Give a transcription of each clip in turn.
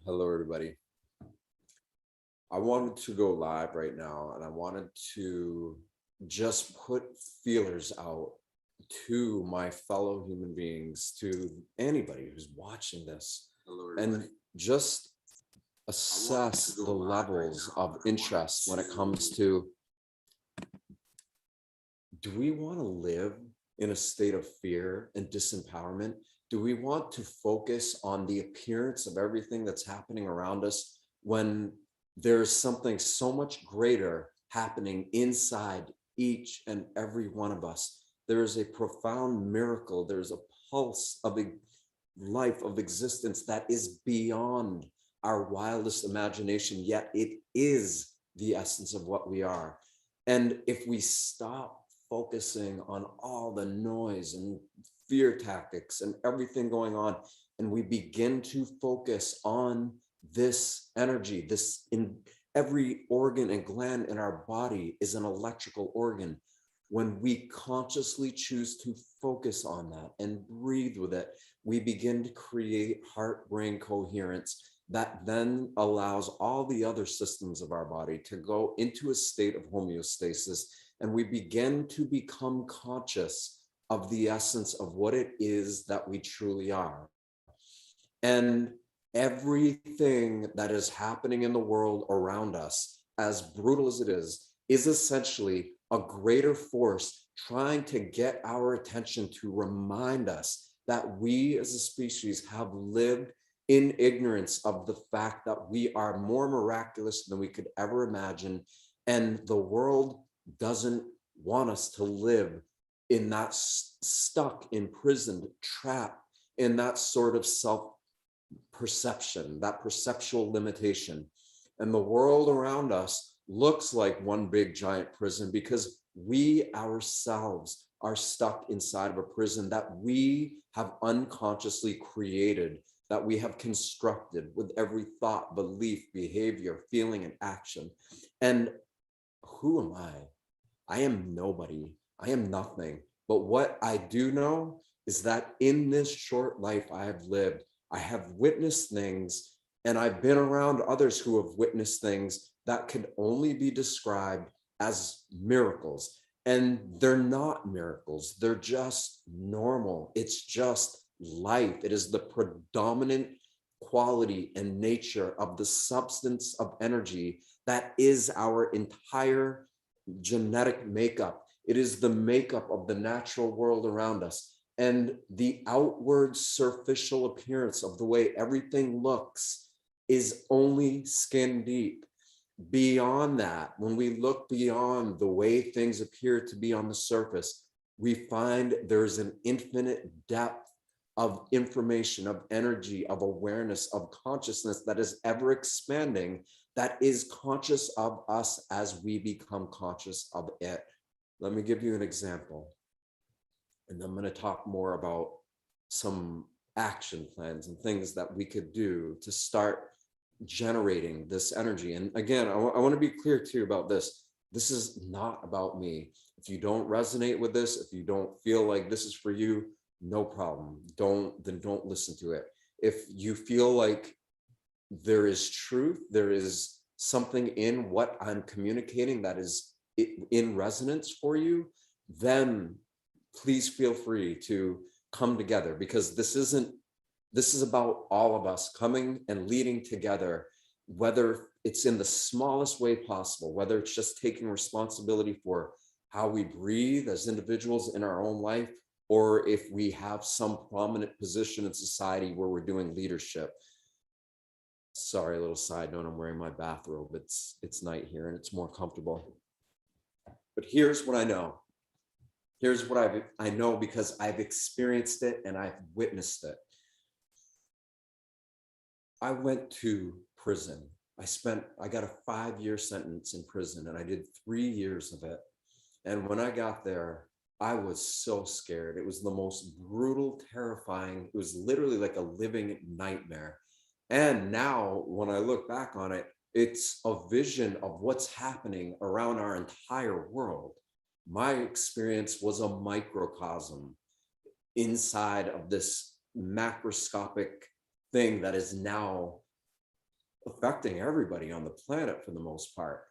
Hello, everybody. I wanted to go live right now, and I wanted to just put feelers out to my fellow human beings, to anybody who's watching this, and just assess the levels of interest when it comes to, do we want to live in a state of fear and disempowerment? Do we want to focus on the appearance of everything that's happening around us when there's something so much greater happening inside each and every one of us? There is a profound miracle. There's a pulse of a life of existence that is beyond our wildest imagination, yet it is the essence of what we are. And if we stop focusing on all the noise and fear tactics and everything going on, and we begin to focus on this energy, this in every organ and gland in our body is an electrical organ. When we consciously choose to focus on that and breathe with it, we begin to create heart-brain coherence that then allows all the other systems of our body to go into a state of homeostasis, and we begin to become conscious of the essence of what it is that we truly are. And everything that is happening in the world around us, as brutal as it is essentially a greater force trying to get our attention to remind us that we as a species have lived in ignorance of the fact that we are more miraculous than we could ever imagine. And the world doesn't want us to live in that stuck, imprisoned, trapped in that sort of self-perception, that perceptual limitation. And the world around us looks like one big giant prison because we ourselves are stuck inside of a prison that we have unconsciously created, that we have constructed with every thought, belief, behavior, feeling, and action. And who am I? I am nobody. I am nothing. But what I do know is that in this short life I have lived, I have witnessed things, and I've been around others who have witnessed things that could only be described as miracles. And they're not miracles. They're just normal. It's just life. It is the predominant quality and nature of the substance of energy that is our entire genetic makeup. It is the makeup of the natural world around us. And the outward superficial appearance of the way everything looks is only skin deep. Beyond that, when we look beyond the way things appear to be on the surface, we find there's an infinite depth of information, of energy, of awareness, of consciousness that is ever expanding, that is conscious of us as we become conscious of it. Let me give you an example. And I'm going to talk more about some action plans and things that we could do to start generating this energy. And again, I want to be clear too about this. This is not about me. If you don't resonate with this, if you don't feel like this is for you, no problem. Then don't listen to it. If you feel like there is truth, there is something in what I'm communicating that is in resonance for you, then please feel free to come together, because this is about all of us coming and leading together, whether it's in the smallest way possible, whether it's just taking responsibility for how we breathe as individuals in our own life, or if we have some prominent position in society where we're doing leadership. Sorry, a little side note, I'm wearing my bathrobe. It's night here and it's more comfortable. But here's what I know. Here's what I know, because I've experienced it and I've witnessed it. I went to prison. I got a 5-year sentence in prison, and I did 3 years of it. And when I got there, I was so scared. It was the most brutal, terrifying. It was literally like a living nightmare. And now when I look back on it, it's a vision of what's happening around our entire world. My experience was a microcosm inside of this macroscopic thing that is now affecting everybody on the planet for the most part.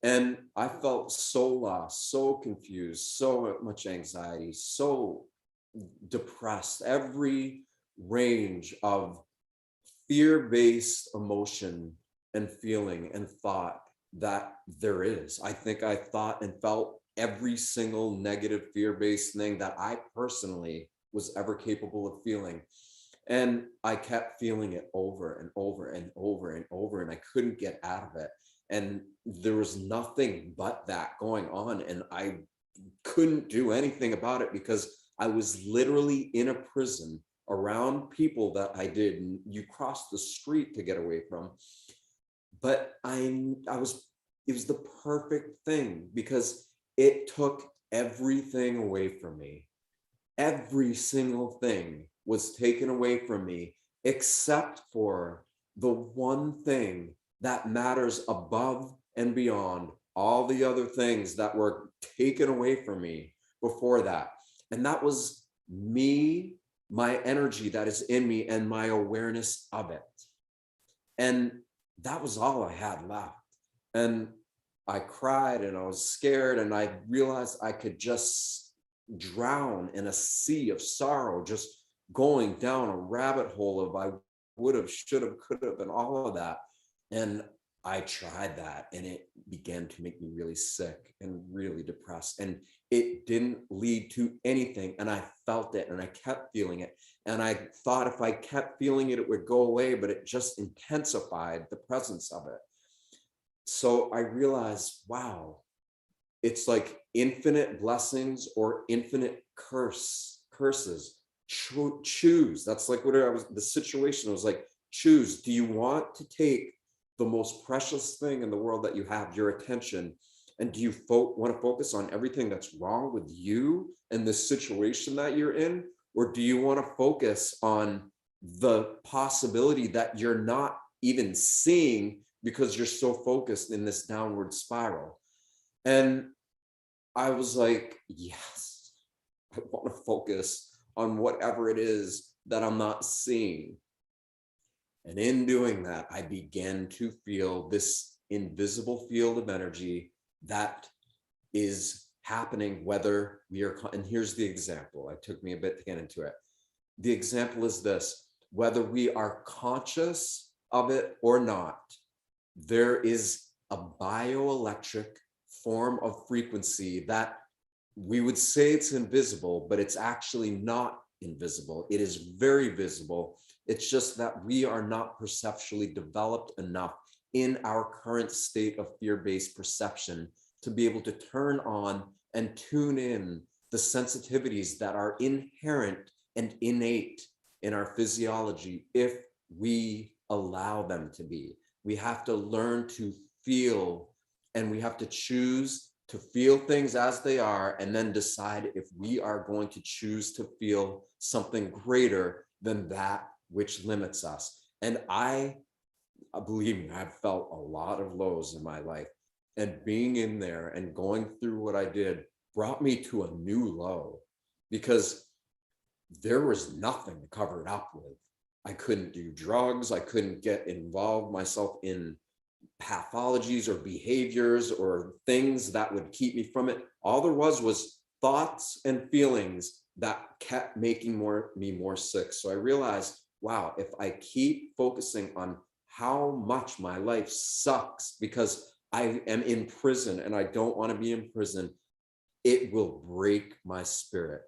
And I felt so lost, so confused, so much anxiety, so depressed, every range of fear-based emotion and feeling and thought that there is. I think I thought and felt every single negative fear-based thing that I personally was ever capable of feeling. And I kept feeling it over and over and over and over, and I couldn't get out of it. And there was nothing but that going on. And I couldn't do anything about it because I was literally in a prison around people that I did. And you cross the street to get away from. But it was the perfect thing because it took everything away from me. Every single thing was taken away from me except for the one thing that matters above and beyond all the other things that were taken away from me before that. And that was me, my energy that is in me, and my awareness of it. And that was all I had left. And I cried and I was scared, and I realized I could just drown in a sea of sorrow, just going down a rabbit hole of I would have, should have, could have, and all of that. And I tried that, and it began to make me really sick and really depressed. And it didn't lead to anything. And I felt it, and I kept feeling it. And I thought if I kept feeling it, it would go away, but it just intensified the presence of it. So I realized, wow, it's like infinite blessings or infinite curses. Choose. That's like what I was, the situation was like, choose. Do you want to take the most precious thing in the world that you have, your attention, and do you want to focus on everything that's wrong with you and the situation that you're in? Or do you want to focus on the possibility that you're not even seeing because you're so focused in this downward spiral? And I was like, yes, I want to focus on whatever it is that I'm not seeing. And in doing that, I began to feel this invisible field of energy that is happening, whether we are, and here's the example. It took me a bit to get into it. The example is this: whether we are conscious of it or not, there is a bioelectric form of frequency that we would say it's invisible, but it's actually not invisible. It is very visible. It's just that we are not perceptually developed enough in our current state of fear-based perception to be able to turn on and tune in the sensitivities that are inherent and innate in our physiology if we allow them to be. We have to learn to feel, and we have to choose to feel things as they are, and then decide if we are going to choose to feel something greater than that which limits us. And I believe me, I've felt a lot of lows in my life, and being in there and going through what I did brought me to a new low, because there was nothing to cover it up with. I couldn't do drugs. I couldn't get involved myself in pathologies or behaviors or things that would keep me from it. All there was thoughts and feelings that kept making me more sick. So I realized, wow, if I keep focusing on how much my life sucks because I am in prison and I don't want to be in prison, it will break my spirit.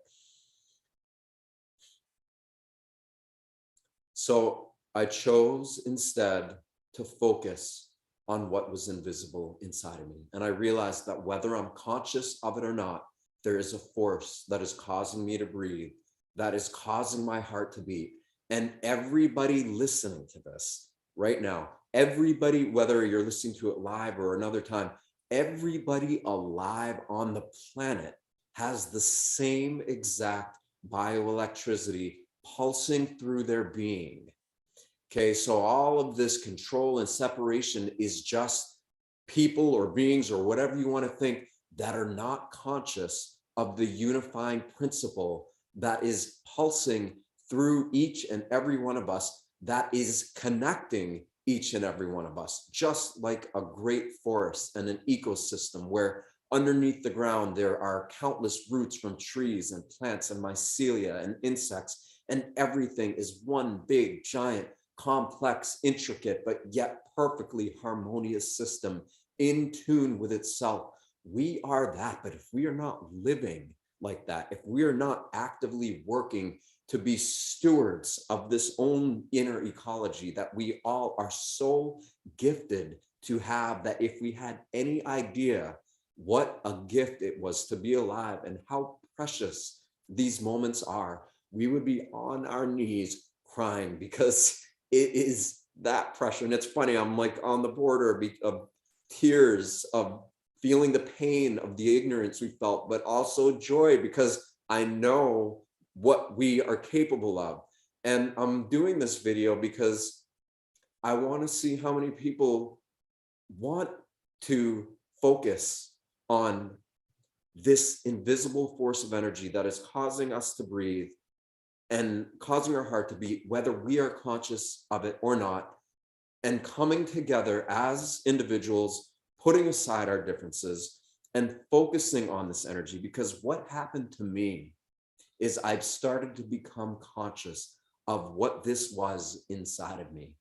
So I chose instead to focus on what was invisible inside of me. And I realized that whether I'm conscious of it or not, there is a force that is causing me to breathe, that is causing my heart to beat. And everybody listening to this right now, everybody, whether you're listening to it live or another time, everybody alive on the planet has the same exact bioelectricity pulsing through their being. Okay, so all of this control and separation is just people or beings or whatever you want to think that are not conscious of the unifying principle that is pulsing through each and every one of us, that is connecting each and every one of us, just like a great forest and an ecosystem where underneath the ground there are countless roots from trees and plants and mycelia and insects, and everything is one big, giant, complex, intricate, but yet perfectly harmonious system in tune with itself. We are that, but if we are not living like that, if we are not actively working to be stewards of this own inner ecology that we all are so gifted to have, that if we had any idea what a gift it was to be alive and how precious these moments are, we would be on our knees crying, because it is that pressure. And it's funny, I'm like on the border of tears, of feeling the pain of the ignorance we felt, but also joy because I know what we are capable of. And I'm doing this video because I want to see how many people want to focus on this invisible force of energy that is causing us to breathe and causing our heart to beat, whether we are conscious of it or not, and coming together as individuals, putting aside our differences and focusing on this energy. Because what happened to me is I've started to become conscious of what this was inside of me.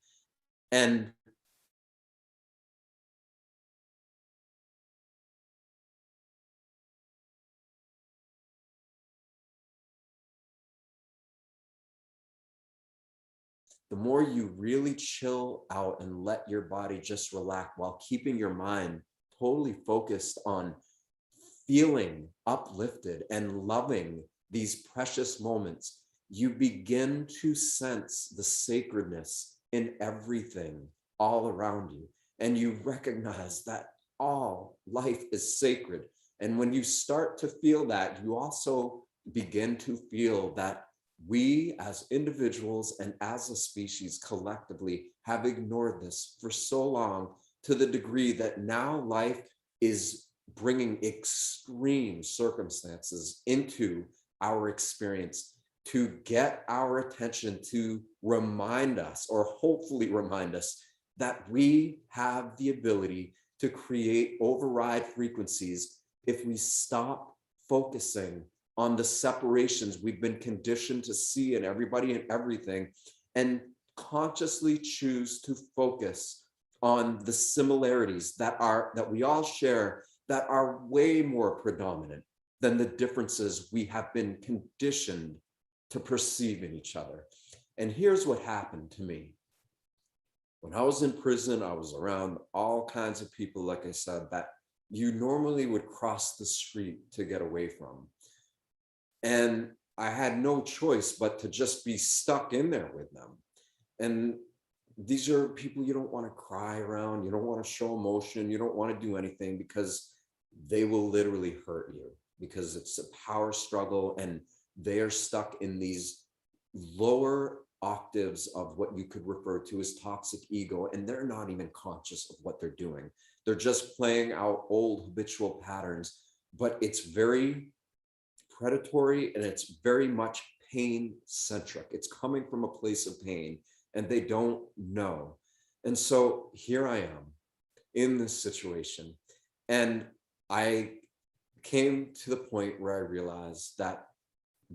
And the more you really chill out and let your body just relax while keeping your mind totally focused on feeling uplifted and loving these precious moments, you begin to sense the sacredness in everything all around you. And you recognize that all life is sacred. And when you start to feel that, you also begin to feel that we as individuals and as a species collectively have ignored this for so long, to the degree that now life is bringing extreme circumstances into our experience to get our attention, to remind us, or hopefully remind us, that we have the ability to create override frequencies if we stop focusing on the separations we've been conditioned to see in everybody and everything, and consciously choose to focus on the similarities that we all share, that are way more predominant than the differences we have been conditioned to perceive in each other. And here's what happened to me. When I was in prison, I was around all kinds of people, like I said, that you normally would cross the street to get away from. And I had no choice but to just be stuck in there with them. And these are people you don't want to cry around, you don't want to show emotion, you don't want to do anything, because they will literally hurt you, because it's a power struggle and they are stuck in these lower octaves of what you could refer to as toxic ego, and they're not even conscious of what they're doing. They're just playing out old habitual patterns, but it's very predatory and it's very much pain centric. It's coming from a place of pain and they don't know. And so here I am in this situation, and I came to the point where I realized that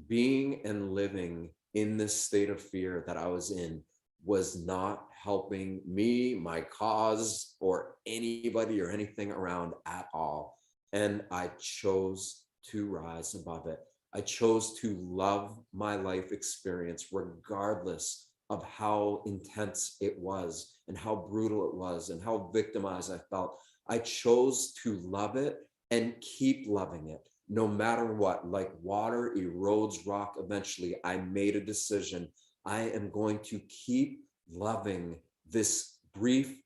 being and living in this state of fear that I was in was not helping me, my cause, or anybody or anything around at all. And I chose to rise above it. I chose to love my life experience regardless of how intense it was and how brutal it was and how victimized I felt. I chose to love it and keep loving it no matter what. Like water erodes rock eventually, I made a decision. I am going to keep loving this brief,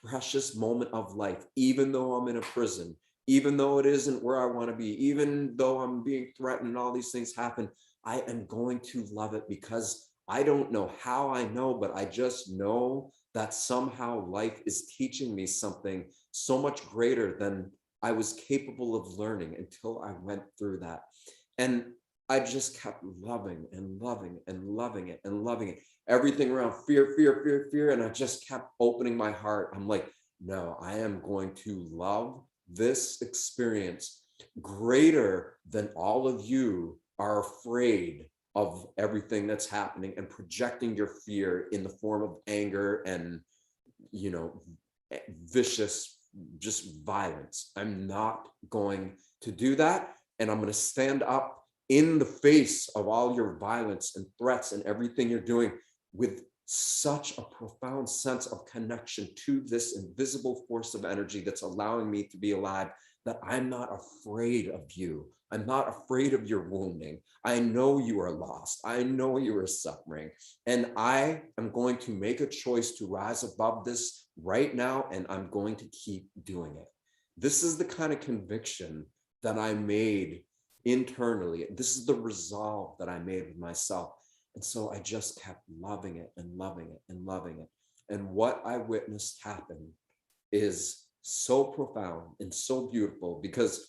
precious moment of life, even though I'm in a prison, even though it isn't where I want to be, even though I'm being threatened and all these things happen. I am going to love it, because I don't know how I know, but I just know that somehow life is teaching me something so much greater than I was capable of learning until I went through that. And I just kept loving and loving and loving it and loving it. Everything around fear, fear, fear, fear. And I just kept opening my heart. I'm like, no, I am going to love this experience greater than all of you are afraid of everything that's happening and projecting your fear in the form of anger and, you know, vicious, just violence. I'm not going to do that. And I'm going to stand up in the face of all your violence and threats and everything you're doing with such a profound sense of connection to this invisible force of energy that's allowing me to be alive, that I'm not afraid of you. I'm not afraid of your wounding. I know you are lost. I know you are suffering. And I am going to make a choice to rise above this right now, and I'm going to keep doing it. This is the kind of conviction that I made internally. This is the resolve that I made with myself. And so I just kept loving it and loving it and loving it. And what I witnessed happen is so profound and so beautiful, because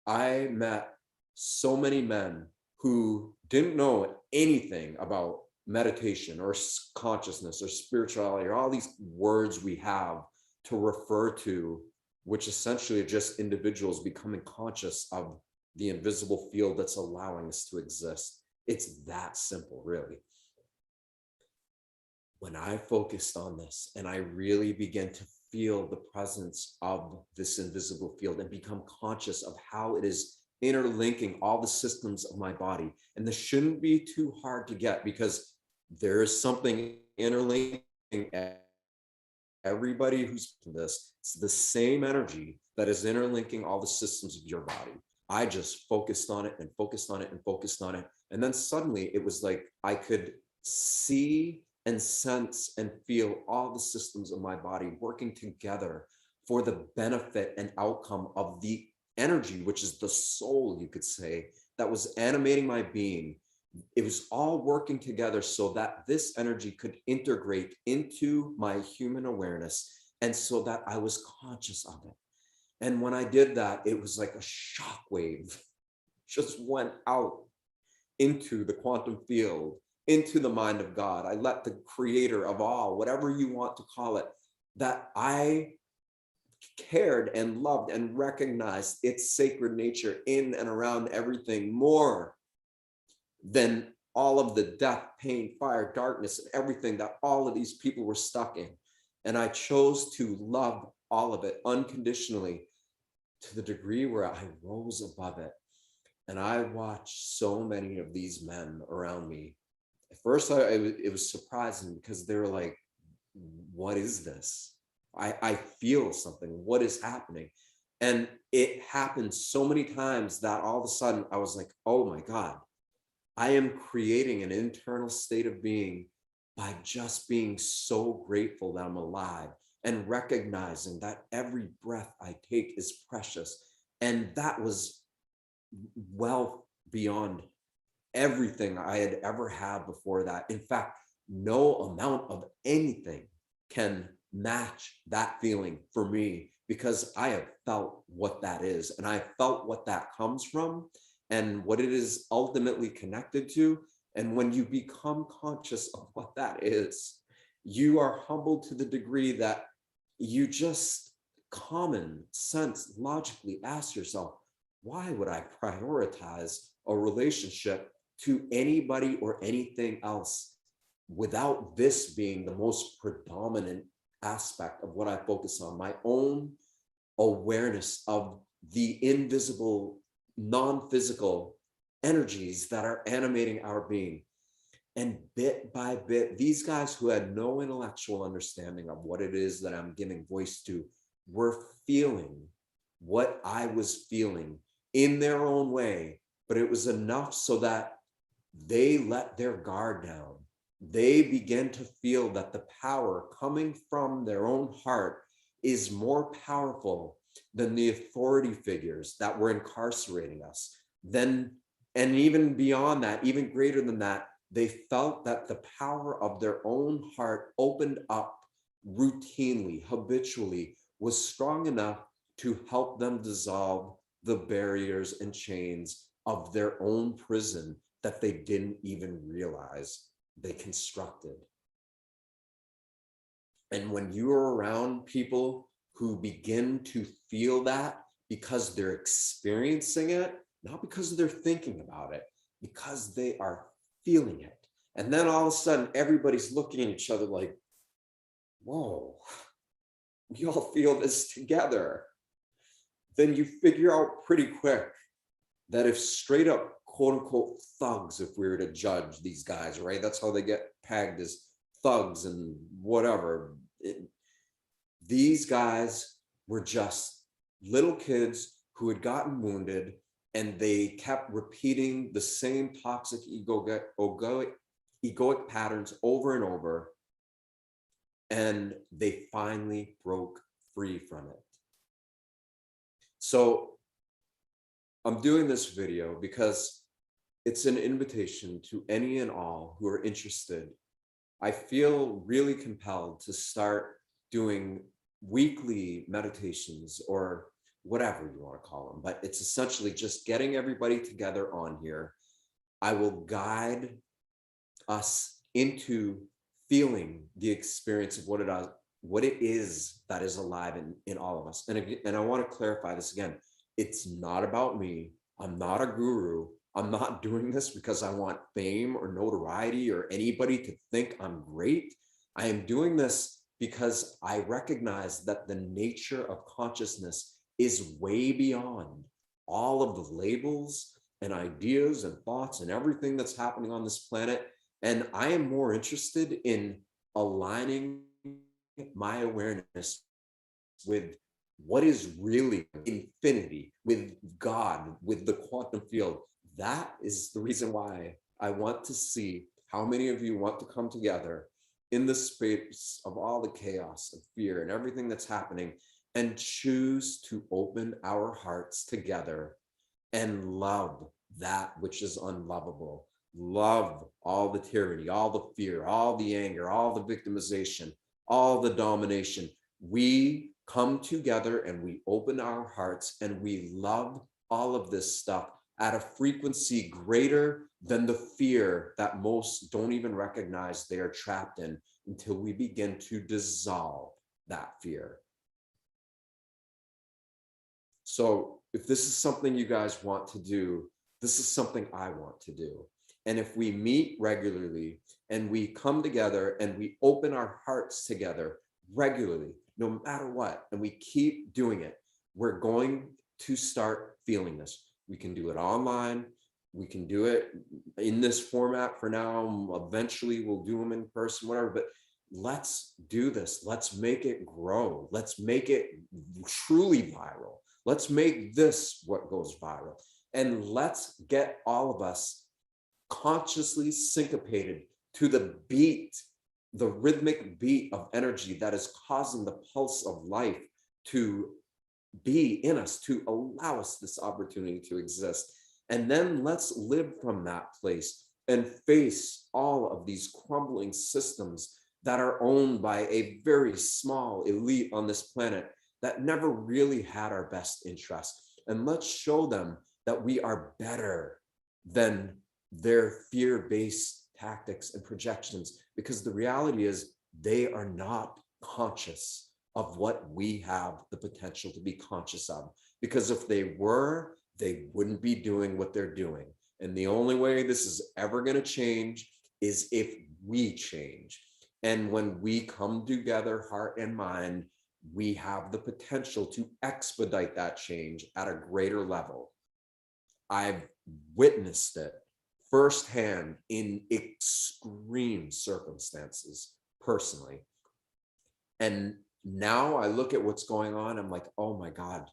I met so many men who didn't know anything about meditation or consciousness or spirituality or all these words we have to refer to, which essentially are just individuals becoming conscious of the invisible field that's allowing us to exist. It's that simple, really. When I focused on this and I really began to feel the presence of this invisible field and become conscious of how it is interlinking all the systems of my body. And this shouldn't be too hard to get, because there is something interlinking everybody who's in this. It's the same energy that is interlinking all the systems of your body. I just focused on it and focused on it and focused on it. And then suddenly it was like I could see and sense and feel all the systems of my body working together for the benefit and outcome of the energy, which is the soul, you could say, that was animating my being. It was all working together so that this energy could integrate into my human awareness, and so that I was conscious of it. And when I did that, it was like a shock wave just went out into the quantum field, into the mind of God. I let the creator of all, whatever you want to call it, that I cared and loved and recognized its sacred nature in and around everything more than all of the death, pain, fire, darkness, and everything that all of these people were stuck in. And I chose to love all of it unconditionally, to the degree where I rose above it. And I watched so many of these men around me. At first, it was surprising, because they were like, what is this? I feel something. What is happening? And it happened so many times that all of a sudden I was like, oh my God, I am creating an internal state of being by just being so grateful that I'm alive and recognizing that every breath I take is precious. And that was well beyond everything I had ever had before that. In fact, no amount of anything can match that feeling for me, because I have felt what that is, and I felt what that comes from and what it is ultimately connected to. And when you become conscious of what that is, you are humbled to the degree that you just common sense logically ask yourself, why would I prioritize a relationship to anybody or anything else without this being the most predominant aspect of what I focus on? My own awareness of the invisible, non-physical energies that are animating our being. And bit by bit, these guys who had no intellectual understanding of what it is that I'm giving voice to were feeling what I was feeling in their own way, but it was enough so that they let their guard down. They began to feel that the power coming from their own heart is more powerful than the authority figures that were incarcerating us. Then, and even beyond that, even greater than that, they felt that the power of their own heart opened up routinely, habitually, was strong enough to help them dissolve the barriers and chains of their own prison that they didn't even realize they constructed. And when you are around people who begin to feel that because they're experiencing it, not because they're thinking about it, because they are feeling it. And then all of a sudden, everybody's looking at each other like, whoa, we all feel this together. Then you figure out pretty quick that if straight up, quote unquote, thugs, if we were to judge these guys, right? That's how they get pegged, as thugs and whatever. These guys were just little kids who had gotten wounded, and they kept repeating the same toxic egoic patterns over and over, and they finally broke free from it. So I'm doing this video because it's an invitation to any and all who are interested. I feel really compelled to start doing weekly meditations, or whatever you want to call them, but it's essentially just getting everybody together on here. I will guide us into feeling the experience of what it is that is alive in all of us. And I want to clarify this again. It's not about me. I'm not a guru. I'm not doing this because I want fame or notoriety or anybody to think I'm great. I am doing this because I recognize that the nature of consciousness is way beyond all of the labels and ideas and thoughts and everything that's happening on this planet. And I am more interested in aligning my awareness with what is really infinity, with God, with the quantum field. That is the reason why I want to see how many of you want to come together in the space of all the chaos of fear and everything that's happening, and choose to open our hearts together and love that which is unlovable. Love all the tyranny, all the fear, all the anger, all the victimization, all the domination. We come together and we open our hearts and we love all of this stuff at a frequency greater than the fear that most don't even recognize they are trapped in, until we begin to dissolve that fear. So if this is something you guys want to do, this is something I want to do. And if we meet regularly and we come together and we open our hearts together regularly, no matter what, and we keep doing it, we're going to start feeling this. We can do it online. We can do it in this format for now. Eventually we'll do them in person, whatever, but let's do this. Let's make it grow. Let's make it truly viral. Let's make this what goes viral. And let's get all of us consciously syncopated to the beat, the rhythmic beat of energy that is causing the pulse of life to be in us, to allow us this opportunity to exist. And then let's live from that place and face all of these crumbling systems that are owned by a very small elite on this planet that never really had our best interest. And let's show them that we are better than their fear-based tactics and projections, because the reality is they are not conscious of what we have the potential to be conscious of. Because if they were, they wouldn't be doing what they're doing. And the only way this is ever going to change is if we change. And when we come together, heart and mind, we have the potential to expedite that change at a greater level. I've witnessed it firsthand in extreme circumstances personally. And now I look at what's going on, I'm like, oh my God,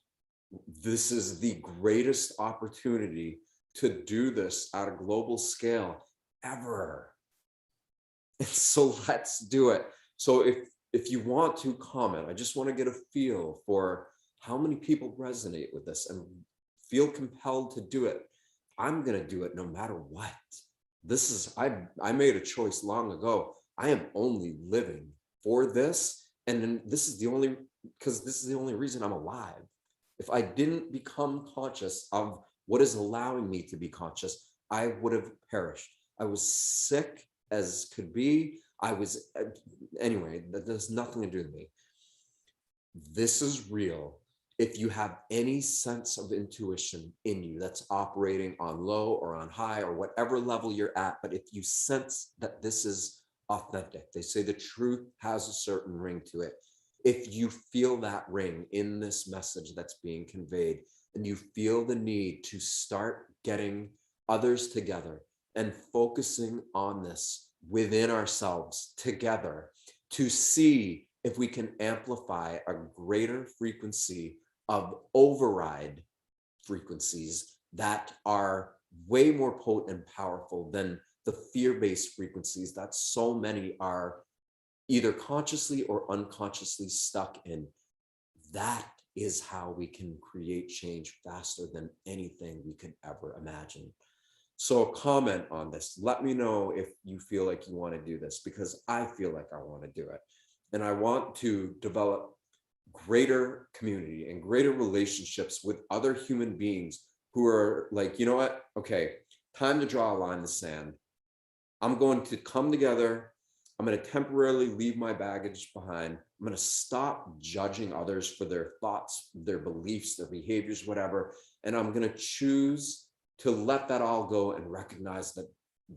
this is the greatest opportunity to do this at a global scale ever. And so let's do it. So if you want to comment, I just want to get a feel for how many people resonate with this and feel compelled to do it. I'm going to do it no matter what. This is, I made a choice long ago. I am only living for this. And then this is the only reason I'm alive. If I didn't become conscious of what is allowing me to be conscious, I would have perished. I was sick as could be. I was, anyway, that has nothing to do with me. This is real. If you have any sense of intuition in you that's operating on low or on high or whatever level you're at, but if you sense that this is authentic, they say the truth has a certain ring to it. If you feel that ring in this message that's being conveyed, and you feel the need to start getting others together and focusing on this within ourselves together to see if we can amplify a greater frequency of override frequencies that are way more potent and powerful than the fear-based frequencies that so many are either consciously or unconsciously stuck in. That is how we can create change faster than anything we could ever imagine. So comment on this. Let me know if you feel like you want to do this, because I feel like I want to do it. And I want to develop greater community and greater relationships with other human beings who are like, you know what? Okay, time to draw a line in the sand. I'm going to come together. I'm going to temporarily leave my baggage behind. I'm going to stop judging others for their thoughts, their beliefs, their behaviors, whatever. And I'm going to choose to let that all go and recognize that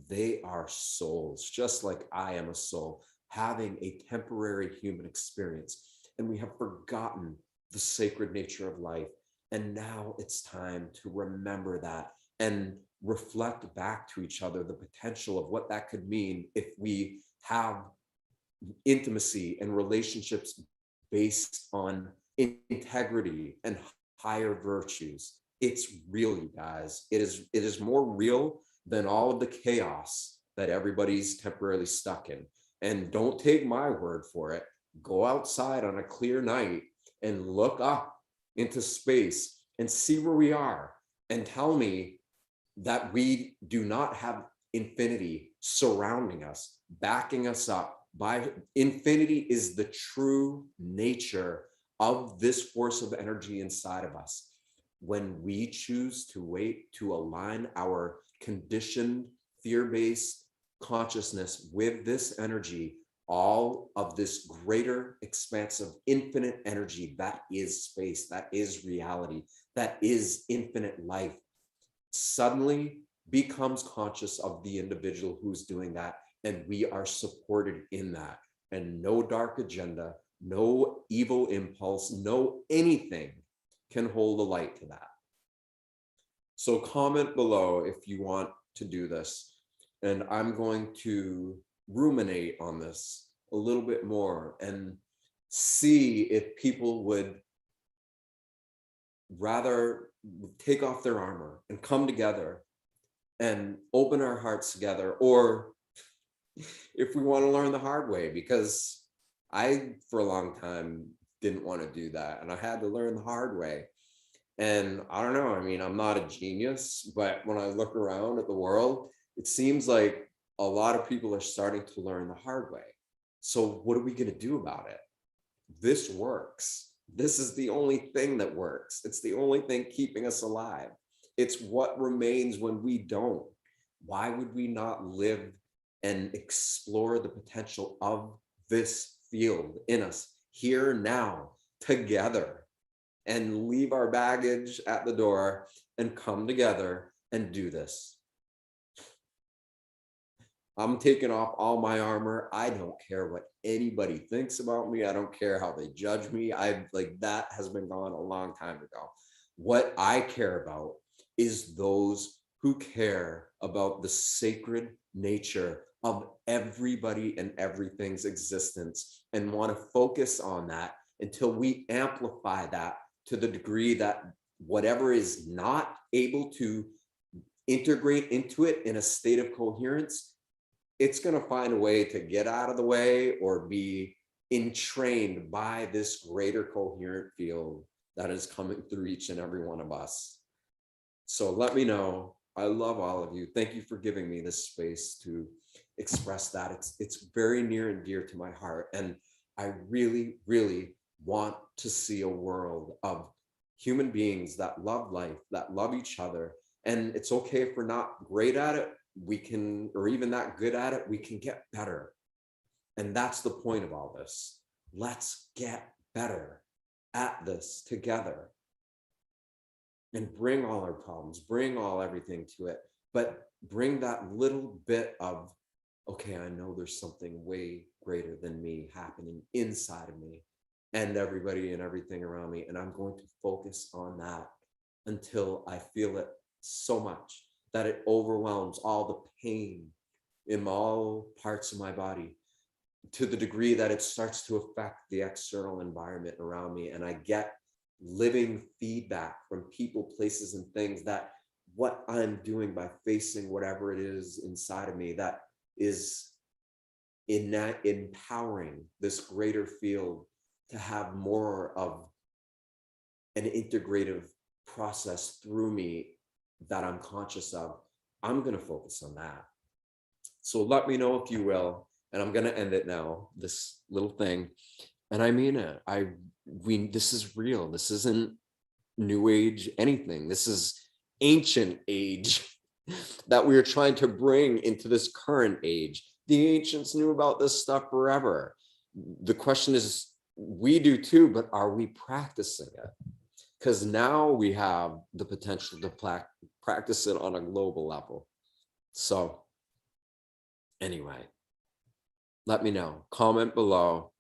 they are souls, just like I am a soul, having a temporary human experience. And we have forgotten the sacred nature of life. And now it's time to remember that and reflect back to each other the potential of what that could mean if we have intimacy and relationships based on integrity and higher virtues. It's real, you guys. It is more real than all of the chaos that everybody's temporarily stuck in. And don't take my word for it. Go outside on a clear night and look up into space and see where we are, and tell me that we do not have infinity surrounding us, backing us up. By infinity is the true nature of this force of energy inside of us. When we choose to wait to align our conditioned fear-based consciousness with this energy, all of this greater expanse of infinite energy that is space, that is reality, that is infinite life, suddenly becomes conscious of the individual who's doing that, and we are supported in that. And no dark agenda, no evil impulse, no anything can hold a light to that. So comment below if you want to do this, and I'm going to ruminate on this a little bit more and see if people would rather take off their armor and come together and open our hearts together, or if we want to learn the hard way, because I, for a long time, didn't want to do that, and I had to learn the hard way. And I don't know, I mean, I'm not a genius, but when I look around at the world, it seems like a lot of people are starting to learn the hard way. So what are we going to do about it? This works. This is the only thing that works. It's the only thing keeping us alive. It's what remains when we don't. Why would we not live and explore the potential of this field in us here now together, and leave our baggage at the door and come together and do this? I'm taking off all my armor. I don't care what anybody thinks about me. I don't care how they judge me. That has been gone a long time ago. What I care about is those who care about the sacred nature of everybody and everything's existence, and want to focus on that until we amplify that to the degree that whatever is not able to integrate into it in a state of coherence, it's going to find a way to get out of the way or be entrained by this greater coherent field that is coming through each and every one of us. So let me know. I love all of you. Thank you for giving me this space to express that. It's very near and dear to my heart. And I really, really want to see a world of human beings that love life, that love each other. And it's okay if we're not great at it, we can, or even that good at it, we can get better. And that's the point of all this. Let's get better at this together and bring all our problems, bring all everything to it, but bring that little bit of, okay, I know there's something way greater than me happening inside of me and everybody and everything around me. And I'm going to focus on that until I feel it so much that it overwhelms all the pain in all parts of my body, to the degree that it starts to affect the external environment around me. And I get living feedback from people, places, and things, that what I'm doing by facing whatever it is inside of me that is in that empowering this greater field to have more of an integrative process through me that I'm conscious of. I'm going to focus on that. So let me know if you will. And I'm going to end it now, this little thing. And I mean it. This is real. This isn't new age anything. This is ancient age that we are trying to bring into this current age. The ancients knew about this stuff forever. The question is, we do too, but are we practicing it? Because now we have the potential to practice it on a global level. So anyway, let me know. Comment below.